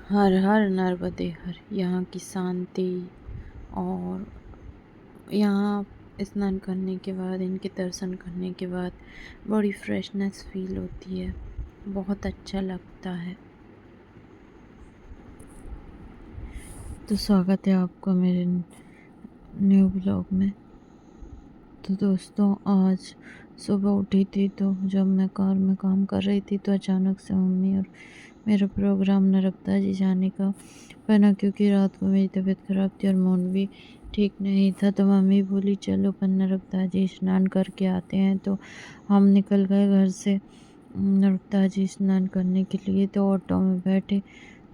हर हर नर्मदे हर। यहाँ की शांति और यहाँ स्नान करने के बाद, इनके दर्शन करने के बाद बड़ी फ्रेशनेस फील होती है, बहुत अच्छा लगता है। तो स्वागत है आपका मेरे न्यू ब्लॉग में। तो दोस्तों, आज सुबह उठी थी तो जब मैं कार में काम कर रही थी तो अचानक से मम्मी और मेरा प्रोग्राम नर्मदा जी जाने का बना, क्योंकि रात को मेरी तबीयत ख़राब थी और मूड भी ठीक नहीं था। तो मम्मी बोली चलो अपन नर्मदा जी स्नान करके आते हैं। तो हम निकल गए घर से नर्मदा जी स्नान करने के लिए। तो ऑटो में बैठे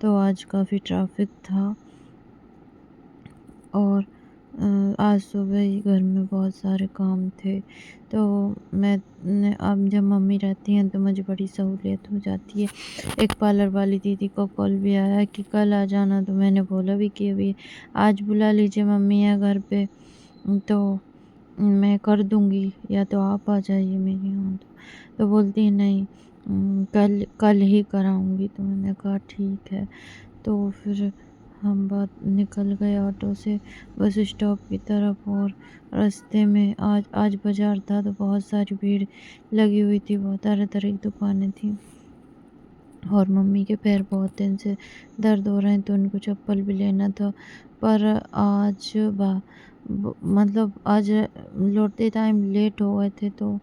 तो आज काफ़ी ट्रैफिक था और आज सुबह ही घर में बहुत सारे काम थे। तो अब जब मम्मी रहती हैं तो मुझे बड़ी सहूलियत हो जाती है। एक पार्लर वाली दीदी का कॉल भी आया कि कल आ जाना, तो मैंने बोला भी कि अभी आज बुला लीजिए, मम्मी है घर पे तो मैं कर दूंगी, या तो आप आ जाइए मेरे यहाँ। तो बोलती है नहीं, कल कल ही कराऊंगी। तो मैंने कहा ठीक है। तो फिर हम बात निकल गए ऑटो से बस स्टॉप की तरफ। और रास्ते में आज बाज़ार था तो बहुत सारी भीड़ लगी हुई थी, बहुत तरह तरह की दुकानें थी और मम्मी के पैर बहुत दिन से दर्द हो रहे हैं तो उनको चप्पल भी लेना था। पर आज मतलब आज लौटते टाइम लेट हो गए थे तो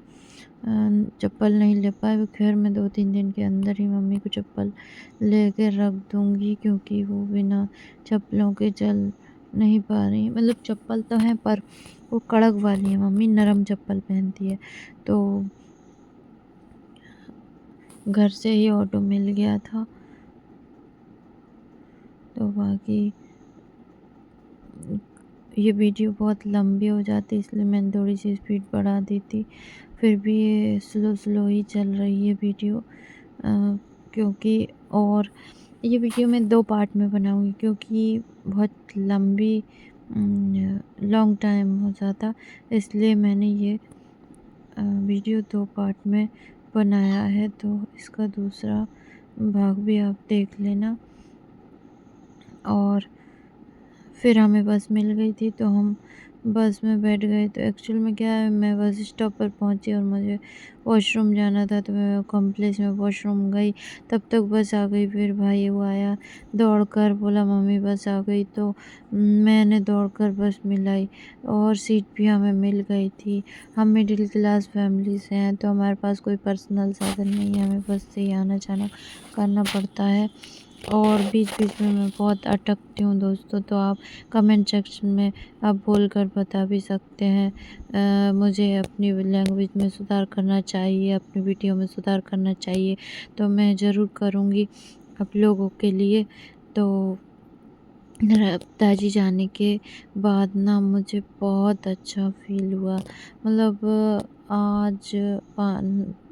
चप्पल नहीं ले पाए। वो खैर मैं 2-3 दिन के अंदर ही मम्मी को चप्पल लेके रख दूँगी, क्योंकि वो बिना चप्पलों के चल नहीं पा रही। मतलब चप्पल तो हैं पर वो कड़क वाली है, मम्मी नरम चप्पल पहनती है। तो घर से ही ऑटो मिल गया था। तो बाकी ये वीडियो बहुत लंबी हो जाती इसलिए मैंने थोड़ी सी स्पीड बढ़ा दी थी। फिर भी ये स्लो स्लो ही चल रही है वीडियो, क्योंकि और ये वीडियो मैं 2 पार्ट में बनाऊंगी क्योंकि बहुत लंबी लॉन्ग टाइम हो जाता, इसलिए मैंने ये वीडियो 2 पार्ट में बनाया है। तो इसका दूसरा भाग भी आप देख लेना। और फिर हमें बस मिल गई थी तो हम बस में बैठ गए। तो एक्चुअल में क्या है, मैं बस स्टॉप पर पहुंची और मुझे वॉशरूम जाना था तो मैं कॉम्प्लेक्स में वॉशरूम गई। तब तक बस आ गई। फिर भाई वो आया दौड़कर, बोला मम्मी बस आ गई। तो मैंने दौड़कर बस मिलाई और सीट भी हमें मिल गई थी। हम मिडिल क्लास फैमिली से हैं तो हमारे पास कोई पर्सनल साधन नहीं है, हमें बस से ही आना जाना करना पड़ता है। और बीच-बीच में मैं बहुत अटकती हूँ दोस्तों, तो आप कमेंट सेक्शन में आप बोलकर बता भी सकते हैं। मुझे अपनी लैंग्वेज में सुधार करना चाहिए, अपनी वीडियो में सुधार करना चाहिए, तो मैं ज़रूर करूँगी आप लोगों के लिए। तो ताजी जाने के बाद ना मुझे बहुत अच्छा फ़ील हुआ। मतलब आज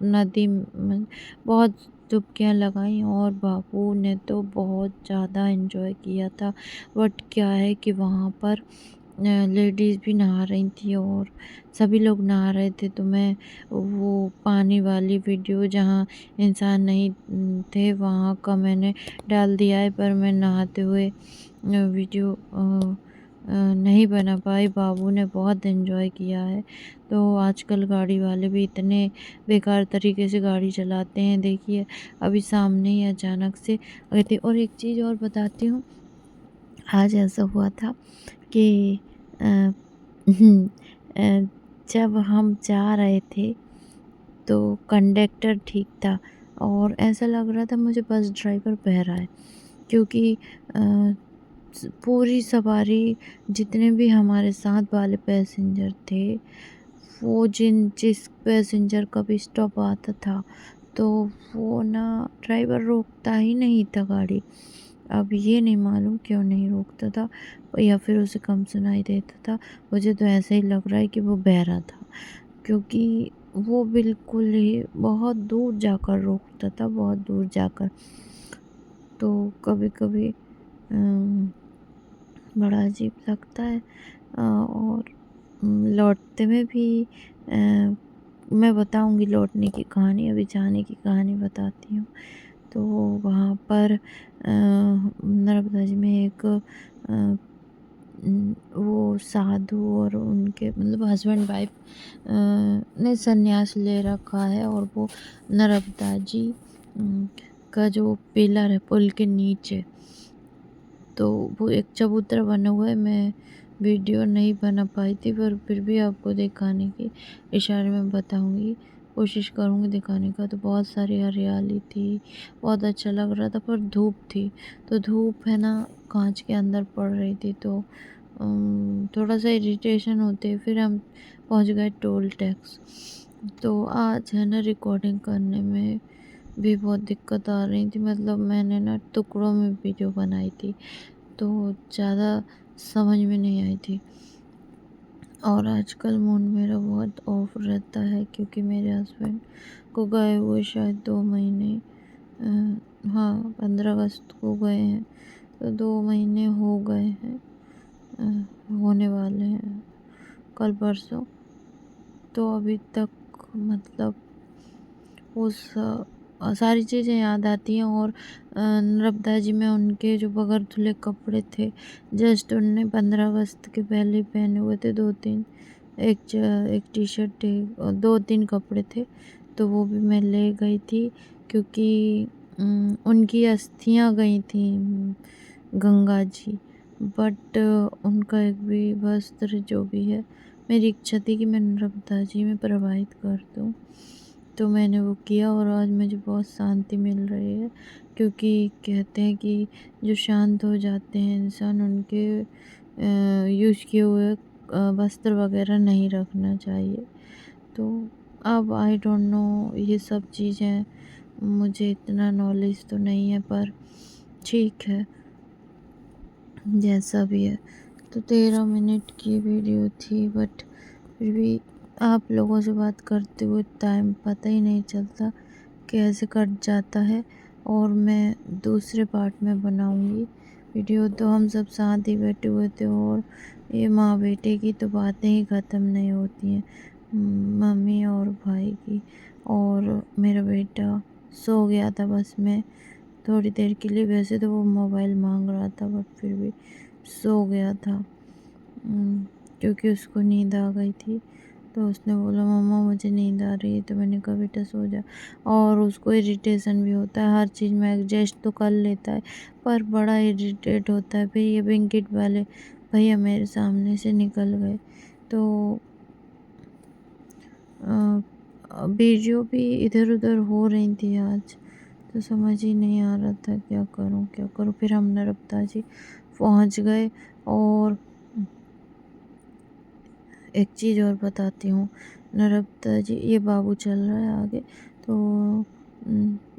नदी में बहुत डुबकियाँ लगाई और बाबू ने तो बहुत ज़्यादा एंजॉय किया था। बट क्या है कि वहाँ पर लेडीज़ भी नहा रही थी और सभी लोग नहा रहे थे। तो मैं वो पानी वाली वीडियो जहाँ इंसान नहीं थे वहाँ का मैंने डाल दिया है, पर मैं नहाते हुए वीडियो नहीं बना पाई। बाबू ने बहुत एंजॉय किया है। तो आजकल गाड़ी वाले भी इतने बेकार तरीके से गाड़ी चलाते हैं। देखिए अभी सामने ही अचानक से गए थे। और एक चीज़ और बताती हूँ, आज ऐसा हुआ था कि अ, अ, जब हम जा रहे थे तो कंडक्टर ठीक था और ऐसा लग रहा था मुझे बस ड्राइवर बहरा है, क्योंकि पूरी सवारी जितने भी हमारे साथ वाले पैसेंजर थे, वो जिस पैसेंजर का भी स्टॉप आता था तो वो ना ड्राइवर रोकता ही नहीं था गाड़ी। अब ये नहीं मालूम क्यों नहीं रोकता था, या फिर उसे कम सुनाई देता था। मुझे तो ऐसा ही लग रहा है कि वो बहरा था, क्योंकि वो बिल्कुल ही बहुत दूर जाकर रोकता था, बहुत दूर जाकर। तो कभी-कभी बड़ा अजीब लगता है। और लौटते में भी मैं बताऊंगी लौटने की कहानी, अभी जाने की कहानी बताती हूँ। तो वहाँ पर नर्मदा जी में एक वो साधु और उनके मतलब हस्बैंड वाइफ ने संन्यास ले रखा है, और वो नर्मदा जी का जो पिलर है पुल के नीचे, तो वो एक चबूतरा बना हुआ है। मैं वीडियो नहीं बना पाई थी, पर फिर भी आपको दिखाने के इशारे में बताऊंगी, कोशिश करूंगी दिखाने का। तो बहुत सारी हरियाली थी, बहुत अच्छा लग रहा था, पर धूप थी, तो धूप है ना कांच के अंदर पड़ रही थी, तो थोड़ा सा इरिटेशन होते। फिर हम पहुंच गए टोल टैक्स। तो आज है ना रिकॉर्डिंग करने में भी बहुत दिक्कत आ रही थी, मतलब मैंने ना टुकड़ों में वीडियो बनाई थी, तो ज़्यादा समझ में नहीं आई थी। और आजकल मूड मेरा बहुत ऑफ रहता है, क्योंकि मेरे हस्बैंड को गए हुए शायद 2 महीने, हाँ 15 अगस्त को गए हैं, तो 2 महीने हो गए हैं, होने वाले हैं कल परसों। तो अभी तक मतलब उस सारी चीज़ें याद आती हैं। और नर्मदा जी में उनके जो बगैर धुले कपड़े थे, जस्ट उनने 15 अगस्त के पहले पहने हुए थे, 2-3, एक टी शर्ट थे और 2-3 कपड़े थे, तो वो भी मैं ले गई थी, क्योंकि उनकी अस्थियां गई थी गंगा जी। बट उनका एक भी वस्त्र जो भी है, मेरी इच्छा थी कि मैं नर्मदा जी में प्रवाहित कर दूँ, तो मैंने वो किया, और आज मुझे बहुत शांति मिल रही है। क्योंकि कहते हैं कि जो शांत हो जाते हैं इंसान, उनके यूज़ किए हुए वस्त्र वगैरह नहीं रखना चाहिए। तो अब आई डोंट नो, ये सब चीज़ें मुझे इतना नॉलेज तो नहीं है, पर ठीक है जैसा भी है। तो 13 मिनट की वीडियो थी, बट फिर भी आप लोगों से बात करते हुए टाइम पता ही नहीं चलता कैसे कट जाता है। और मैं दूसरे पार्ट में बनाऊंगी वीडियो। तो हम सब साथ ही बैठे हुए थे, और ये माँ बेटे की तो बातें ही ख़त्म नहीं होती हैं, मम्मी और भाई की। और मेरा बेटा सो गया था बस में थोड़ी देर के लिए, वैसे तो वो मोबाइल मांग रहा था, बट फिर भी सो गया था। क्योंकि उसको नींद आ गई थी, तो उसने बोला मम्मा मुझे नींद आ रही है, तो मैंने कहा बेटा सो जा। और उसको इरिटेशन भी होता है, हर चीज़ में एडजस्ट तो कर लेता है, पर बड़ा इरिटेट होता है। फिर ये ब्लिंकिट वाले भैया मेरे सामने से निकल गए, तो वीडियो भी इधर उधर हो रही थी आज, तो समझ ही नहीं आ रहा था क्या करूं क्या करूं। फिर हम नर्मदा जी पहुंच गए। और एक चीज़ और बताती हूँ, नर्मदा जी, ये बाबू चल रहा है आगे, तो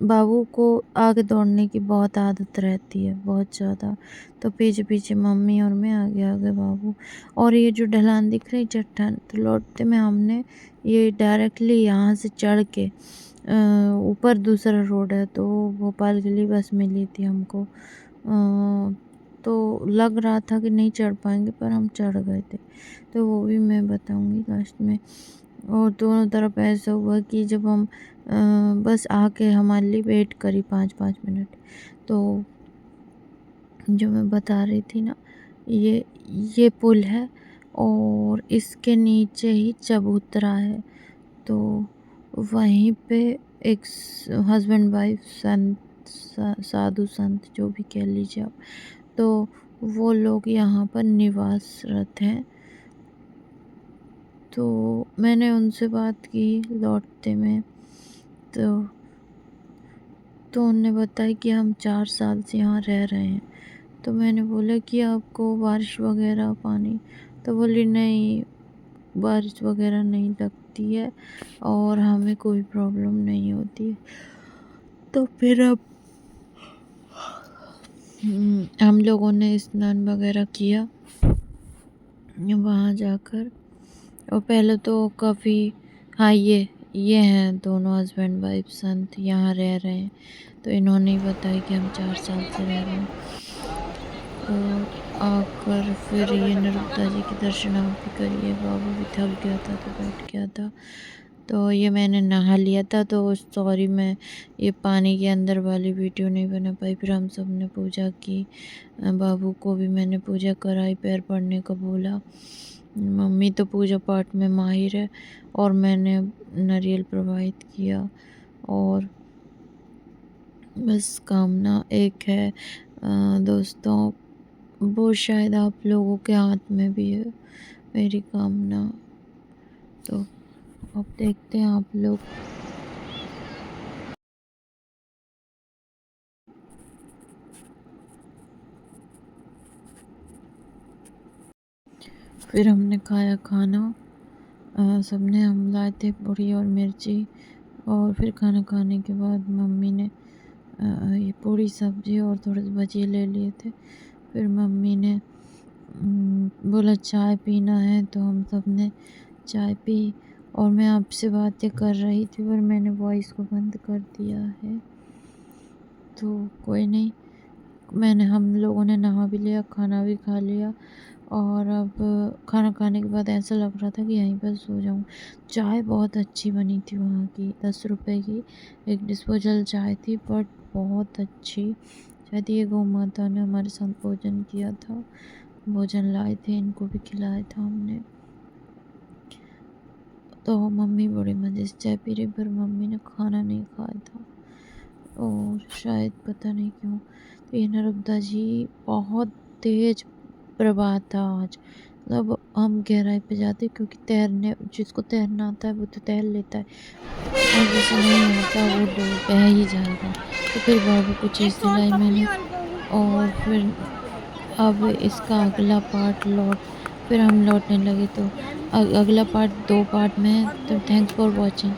बाबू को आगे दौड़ने की बहुत आदत रहती है, बहुत ज़्यादा। तो पीछे पीछे मम्मी और मैं, आगे आगे बाबू। और ये जो ढलान दिख रही चट्टान, तो लौटते में हमने ये डायरेक्टली यहाँ से चढ़ के ऊपर दूसरा रोड है, तो भोपाल के लिए बस मिली थी हमको। तो लग रहा था कि नहीं चढ़ पाएंगे, पर हम चढ़ गए थे, तो वो भी मैं बताऊंगी लास्ट में। और दोनों तरफ ऐसा हुआ कि जब हम बस आके हमारे लिए वेट करी 5-5 मिनट, तो जो मैं बता रही थी ना, ये पुल है, और इसके नीचे ही चबूतरा है। तो वहीं पे एक हस्बैंड वाइफ संत, साधु संत जो भी कह लीजिए आप, तो वो लोग यहाँ पर निवासरत हैं। तो मैंने उनसे बात की लौटते में, तो उन्होंने बताया कि हम 4 साल से यहाँ रह रहे हैं। तो मैंने बोला कि आपको बारिश वगैरह पानी, तो बोली नहीं, बारिश वगैरह नहीं लगती है, और हमें कोई प्रॉब्लम नहीं होती है। तो फिर अब हम लोगों ने स्नान वगैरह किया वहाँ जाकर। और पहले तो काफ़ी, हाँ ये हैं दोनों हस्बैंड वाइफ संत, यहाँ रह रहे हैं, तो इन्होंने ही बताया कि हम 4 साल से रह रहे हैं। और आकर फिर ये नर्मदा जी के दर्शन आप भी करिए। बाबू भी थक गया था, तो बैठ गया था। तो ये मैंने नहा लिया था, तो सॉरी मैं ये पानी के अंदर वाली वीडियो नहीं बना पाई। फिर हम सब ने पूजा की, बाबू को भी मैंने पूजा कराई, पैर पड़ने को बोला। मम्मी तो पूजा पाठ में माहिर है और मैंने नारियल प्रवाहित किया। और बस कामना एक है दोस्तों, वो शायद आप लोगों के हाथ में भी है मेरी कामना। तो अब देखते हैं आप लोग। फिर हमने खाया खाना, सबने हम लाए थे पूरी और मिर्ची। और फिर खाना खाने के बाद मम्मी ने ये पूरी सब्जी और थोड़े से भजिए ले लिए थे। फिर मम्मी ने बोला चाय पीना है, तो हम सब ने चाय पी। और मैं आपसे बातें कर रही थी पर मैंने वॉइस को बंद कर दिया है, तो कोई नहीं। हम लोगों ने नहा भी लिया, खाना भी खा लिया। और अब खाना खाने के बाद ऐसा लग रहा था कि यहीं पर सो जाऊँ। चाय बहुत अच्छी बनी थी वहाँ की, 10 रुपए की एक डिस्पोजल चाय थी, बट बहुत अच्छी। शायद ये गौ माता ने हमारे साथ भोजन किया था, भोजन लाए थे, इनको भी खिलाया था हमने। तो मम्मी बड़े मज़े से चाय पी रही, पर मम्मी ने खाना नहीं खाया था और शायद पता नहीं क्यों। तो ये नर्मदा जी बहुत तेज प्रवाह था आज। मतलब हम गहराई पे जाते, क्योंकि तैरने जिसको तैरना आता है वो तो तैर लेता है, और जिसे नहीं आता वो बह ही जाएगा। तो फिर बाबू को चीज़ दिलाई मैंने। और फिर अब इसका अगला पार्ट फिर हम लौटने लगे। तो अगला पार्ट 2 पार्ट में है। तो थैंक्स फॉर वॉचिंग।